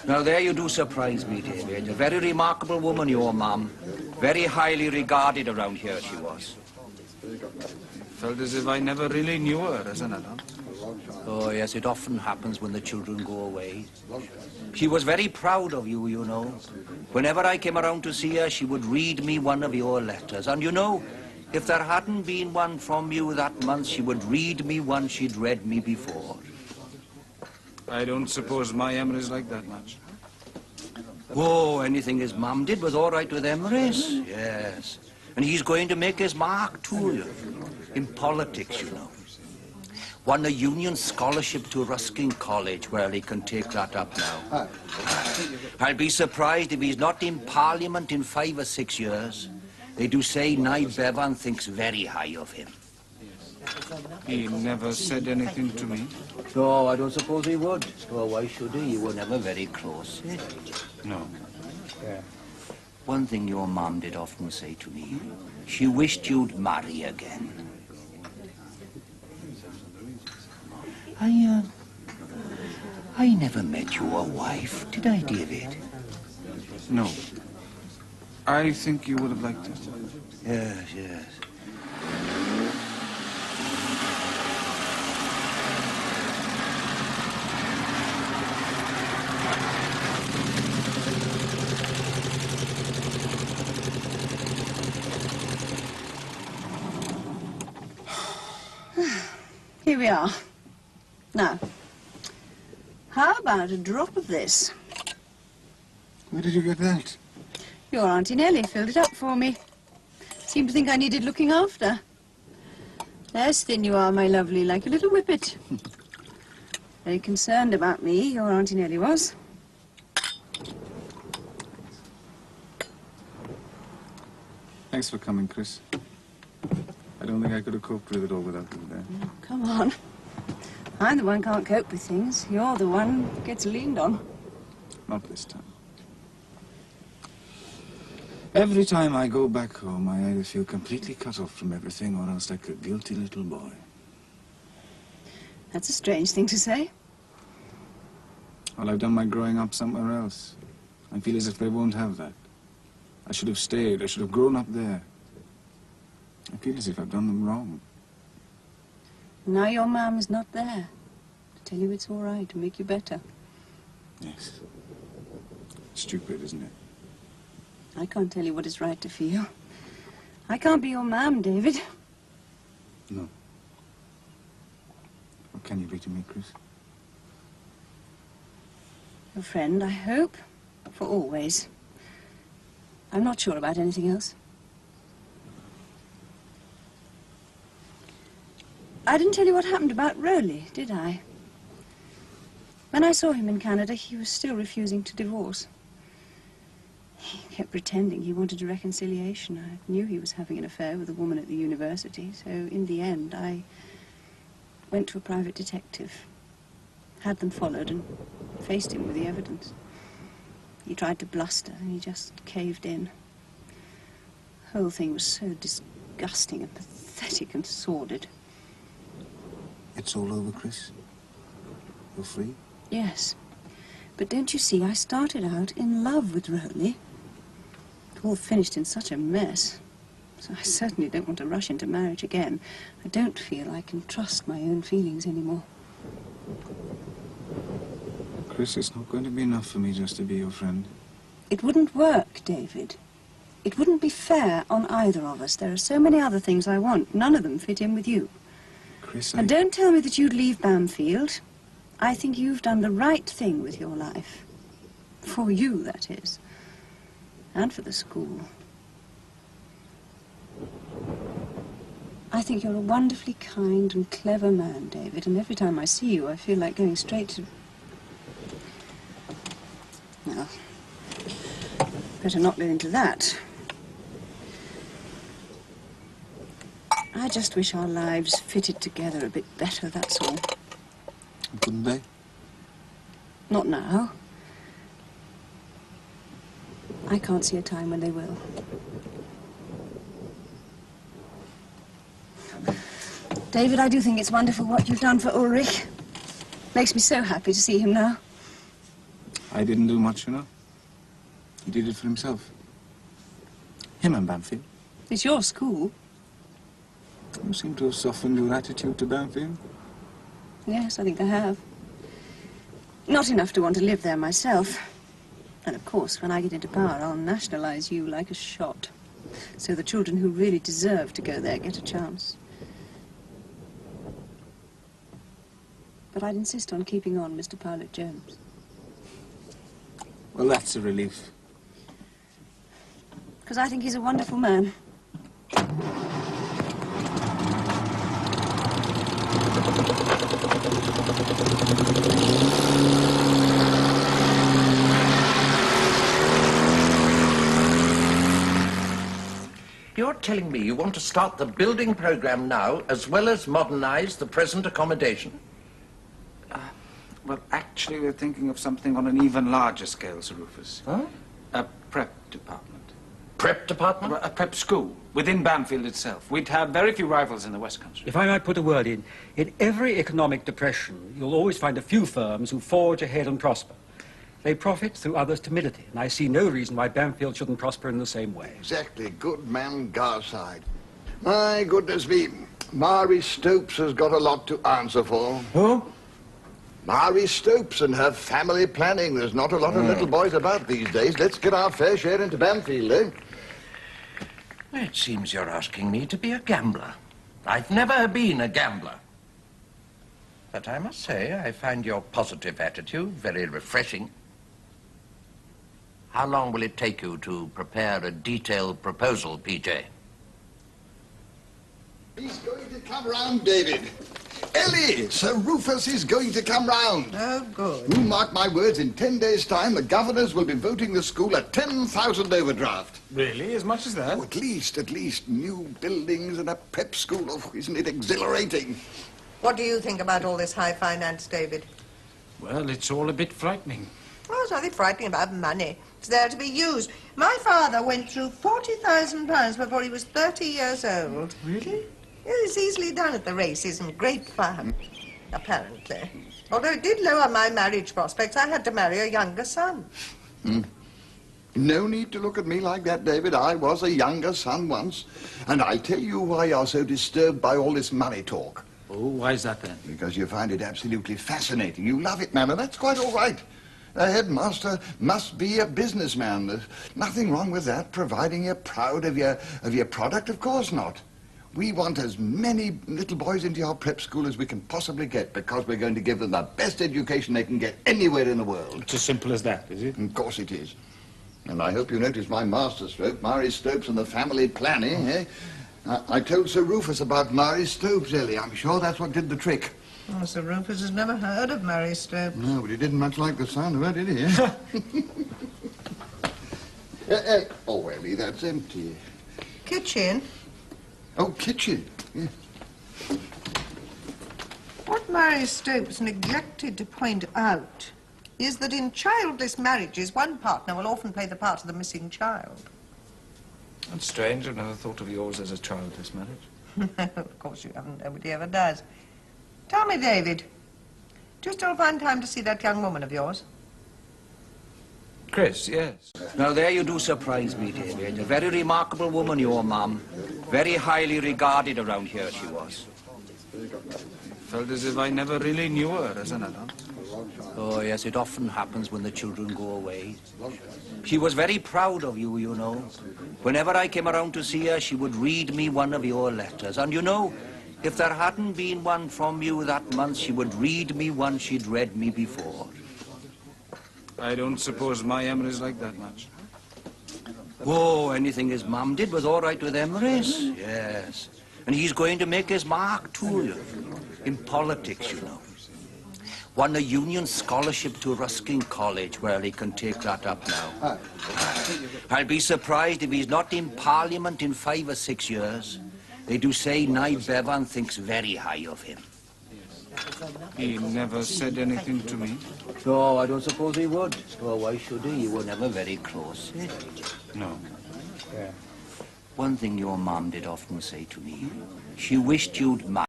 Now, there you do surprise me, David. A very remarkable woman, your mum. Very highly regarded around here, she was. Felt as if I never really knew her as an adult. Oh, yes, it often happens when the children go away. She was very proud of you, you know. Whenever I came around to see her, she would read me one of your letters. And, you know, if there hadn't been one from you that month, she would read me one she'd read me before. I don't suppose my Emery's like that much. Oh, anything his mum did was all right with Emery's, yes. And he's going to make his mark, too, in politics, you know. Won a union scholarship to Ruskin College. Well, he can take that up now. I'll be surprised if he's not in Parliament in 5 or 6 years. They do say Nye Bevan thinks very high of him. He never said anything to me. No, I don't suppose he would. Well, why should he? You were never very close. Eh? No. Yeah. One thing your mum did often say to me, she wished you'd marry again. I never met your wife, did I, David? No. I think you would have liked it. Yes, yes. Here we are. Now, how about a drop of this? Where did you get that? Your Auntie Nellie filled it up for me. Seemed to think I needed looking after. There's thin you are, my lovely, like a little whippet. Very concerned about me, your Auntie Nellie was. Thanks for coming, Chris. I don't think I could have coped with it all without you there. Oh, come on. I'm the one who can't cope with things. You're the one who gets leaned on. Not this time. Every time I go back home, I either feel completely cut off from everything or else like a guilty little boy. That's a strange thing to say. Well, I've done my growing up somewhere else. I feel as if they won't have that. I should have stayed. I should have grown up there. I feel as if I've done them wrong. Now your mum is not there to tell you it's all right, to make you better. Yes. Stupid, isn't it? I can't tell you what is right to feel. I can't be your mum, David. No. What can you be to me, Chris? Your friend, I hope, for always. I'm not sure about anything else. I didn't tell you what happened about Rowley, did I? When I saw him in Canada, he was still refusing to divorce. He kept pretending he wanted a reconciliation. I knew he was having an affair with a woman at the university, so in the end I went to a private detective, had them followed and faced him with the evidence. He tried to bluster and he just caved in. The whole thing was so disgusting and pathetic and sordid. It's all over, Chris? You're free? Yes. But don't you see, I started out in love with Rowley. It all finished in such a mess. So I certainly don't want to rush into marriage again. I don't feel I can trust my own feelings anymore. Chris, it's not going to be enough for me just to be your friend. It wouldn't work, David. It wouldn't be fair on either of us. There are so many other things I want. None of them fit in with you. Chris, And don't tell me that you'd leave Bamfylde. I think you've done the right thing with your life. For you, that is. And for the school. I think you're a wonderfully kind and clever man, David, and every time I see you, I feel like going straight to... Well, better not go into that. I just wish our lives fitted together a bit better, that's all. Couldn't they? Not now. I can't see a time when they will. David, I do think it's wonderful what you've done for Ulrich. Makes me so happy to see him now. I didn't do much, you know. He did it for himself. Him and Bamfylde. It's your school. You seem to have softened your attitude to Bamfylde. Yes, I think I have. Not enough to want to live there myself. And of course, when I get into power, I'll nationalize you like a shot. So the children who really deserve to go there get a chance. But I'd insist on keeping on Mr. Pilot Jones. Well, that's a relief. Because I think he's a wonderful man. You're telling me you want to start the building program now, as well as modernize the present accommodation? Well, actually, we're thinking of something on an even larger scale, Sir Rufus. Huh? A prep department. Prep department? A prep school within Bamfylde itself. We'd have very few rivals in the West Country. If I might put a word in every economic depression, you'll always find a few firms who forge ahead and prosper. They profit through others' timidity, and I see no reason why Bamfylde shouldn't prosper in the same way. Exactly. Good man, Garside. My goodness me, Mary Stopes has got a lot to answer for. Who? Mary Stopes and her family planning. There's not a lot of little boys about these days. Let's get our fair share into Bamfylde, eh? It seems you're asking me to be a gambler. I've never been a gambler. But I must say, I find your positive attitude very refreshing. How long will it take you to prepare a detailed proposal, PJ? He's going to come round, David. Ellie, Sir Rufus is going to come round. Oh, good. You mark my words, in 10 days' time, the governors will be voting the school at 10,000 overdraft. Really? As much as that? Oh, at least. New buildings and a prep school. Oh, isn't it exhilarating? What do you think about all this high finance, David? Well, it's all a bit frightening. Oh, there's nothing frightening about money. It's there to be used. My father went through £40,000 before he was 30 years old. Really? It's easily done at the races and great fun, apparently. Although it did lower my marriage prospects, I had to marry a younger son. No need to look at me like that, David. I was a younger son once. And I'll tell you why you're so disturbed by all this money talk. Oh, why is that then? Because you find it absolutely fascinating. You love it, man, and that's quite all right. A headmaster must be a businessman. There's nothing wrong with that, providing you're proud of your product. Of course not. We want as many little boys into our prep school as we can possibly get, because we're going to give them the best education they can get anywhere in the world. It's as simple as that, is it? Of course it is. And I hope you noticed my masterstroke, Mary Stopes and the family planning, eh? I told Sir Rufus about Mary Stopes, Ellie. I'm sure that's what did the trick. Oh, Sir Rufus has never heard of Mary Stopes. No, but he didn't much like the sound of her, did he? Oh, Ellie, that's empty. Kitchen? Oh, kitchen. Yeah. What Mary Stopes neglected to point out is that in childless marriages, one partner will often play the part of the missing child. That's strange. I've never thought of yours as a childless marriage. No, of course you haven't. Nobody ever does. Tell me, David, do you still find time to see that young woman of yours? Chris, yes. Now, there you do surprise me, David. A very remarkable woman, your mum. Very highly regarded around here, she was. Felt as if I never really knew her as an adult. Oh, yes, it often happens when the children go away. She was very proud of you, you know. Whenever I came around to see her, she would read me one of your letters. And, you know, if there hadn't been one from you that month, she would read me one she'd read me before. I don't suppose my Emma is like that much. Oh, anything his mum did was all right with Emrys, yes. And he's going to make his mark, too, in politics, you know. Won a union scholarship to Ruskin College. Well, he can take that up now. I'll be surprised if he's not in Parliament in 5 or 6 years. They do say Nye Bevan thinks very high of him. He never said anything to me. No, I don't suppose he would. Well, why should he? You were never very close. Eh? No. One thing your mum did often say to me, she wished you'd marry.